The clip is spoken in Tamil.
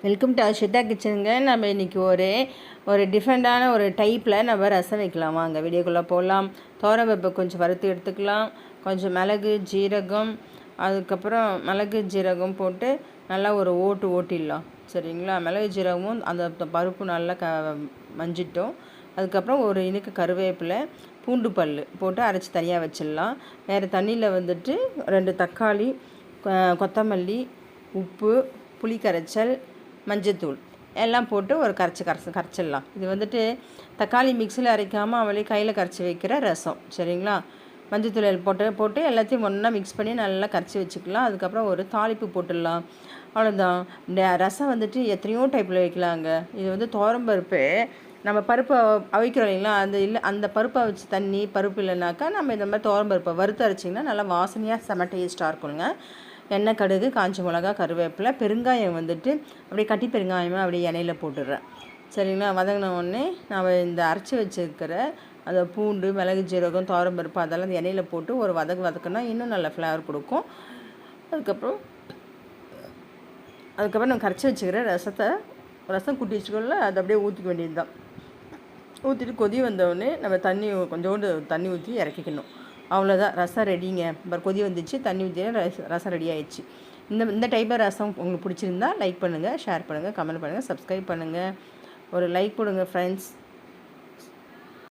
Welcome to Ashitha கிச்சனுங்க. நம்ம இன்றைக்கி ஒரு டிஃப்ரெண்ட்டான ஒரு டைப்பில் நம்ம ரசம் வைக்கலாம். வாங்க வீடியோக்குள்ளே போகலாம். துவரம்பருப்பை கொஞ்சம் வறுத்து எடுத்துக்கலாம். கொஞ்சம் மிளகு ஜீரகம், அதுக்கப்புறம் மிளகு ஜீரகம் போட்டு நல்லா ஒரு ஓட்டிடலாம். சரிங்களா? மிளகு ஜீரகமும் அந்த பருப்பு நல்லா மஞ்சிட்டோம். அதுக்கப்புறம் ஒரு இனுக்கு கருவேப்பிலை, பூண்டு பல் போட்டு அரைச்சி தனியாக வச்சிடலாம். வேறு தண்ணியில் வந்துட்டு 2 தக்காளி, கொத்தமல்லி, உப்பு, புளி கரைச்சல், மஞ்சத்தூள் எல்லாம் போட்டு ஒரு கரைச்சிடலாம். இது வந்துட்டு தக்காளி மிக்சியில் அரைக்காமல் அவளே கையில் கரைச்சி வைக்கிற ரசம். சரிங்களா? மஞ்சத்தூள் போட்டு எல்லாத்தையும் ஒன்றா மிக்ஸ் பண்ணி நல்லா கரைச்சி வச்சுக்கலாம். அதுக்கப்புறம் ஒரு தாளிப்பு போட்டுடலாம். அவ்வளோதான். இந்த ரசம் வந்துட்டு எத்தனையோ டைப்பில் வைக்கலாங்க. இது வந்து துவரம்பருப்பு நம்ம பருப்பை அவிக்கிறோம் இல்லைங்களா, அந்த பருப்பை வச்சு தண்ணி பருப்பு இல்லைனாக்கா நம்ம இந்த மாதிரி துவரம்பருப்பை வறுத்து அரைச்சிங்கன்னா நல்லா வாசனையாக செம டேஸ்ட்டாக இருக்குங்க. எண்ணெய், கடுகு, காஞ்ச மிளகா, கருவேப்பிலை, பெருங்காயம் வந்துட்டு அப்படியே கட்டி பெருங்காயமாக அப்படியே எண்ணெயில் போட்டுடுறேன். சரிங்களா? வதங்கின உடனே நம்ம இந்த அரைச்சி வச்சுருக்கிற அந்த பூண்டு, மிளகு ஜீரகம், துவரம்பருப்பு அதெல்லாம் அந்த எண்ணெயில் போட்டு ஒரு வதக்குனா இன்னும் நல்ல ஃப்ளேவர் கொடுக்கும். அதுக்கப்புறம் நம்ம கரைச்சி வச்சுக்கிற ரசம் குட்டி வச்சுக்கோல அதை அப்படியே ஊற்றிக்க வேண்டியது தான். ஊற்றிட்டு கொதி வந்தவுடனே நம்ம கொஞ்சோண்டு தண்ணி ஊற்றி இறக்கிக்கணும். அவ்வளோதான், ரசம் ரெடிங்க. இப்போ கொதி வந்துச்சு, தண்ணி ஊற்றினா ரசம் ரெடி ஆயிடுச்சு. இந்த டைப்பில் ரசம் உங்களுக்கு பிடிச்சிருந்தா லைக் பண்ணுங்கள், ஷேர் பண்ணுங்கள், கமெண்ட் பண்ணுங்கள், சப்ஸ்கிரைப் பண்ணுங்கள். ஒரு லைக் கொடுங்க ஃப்ரெண்ட்ஸ்.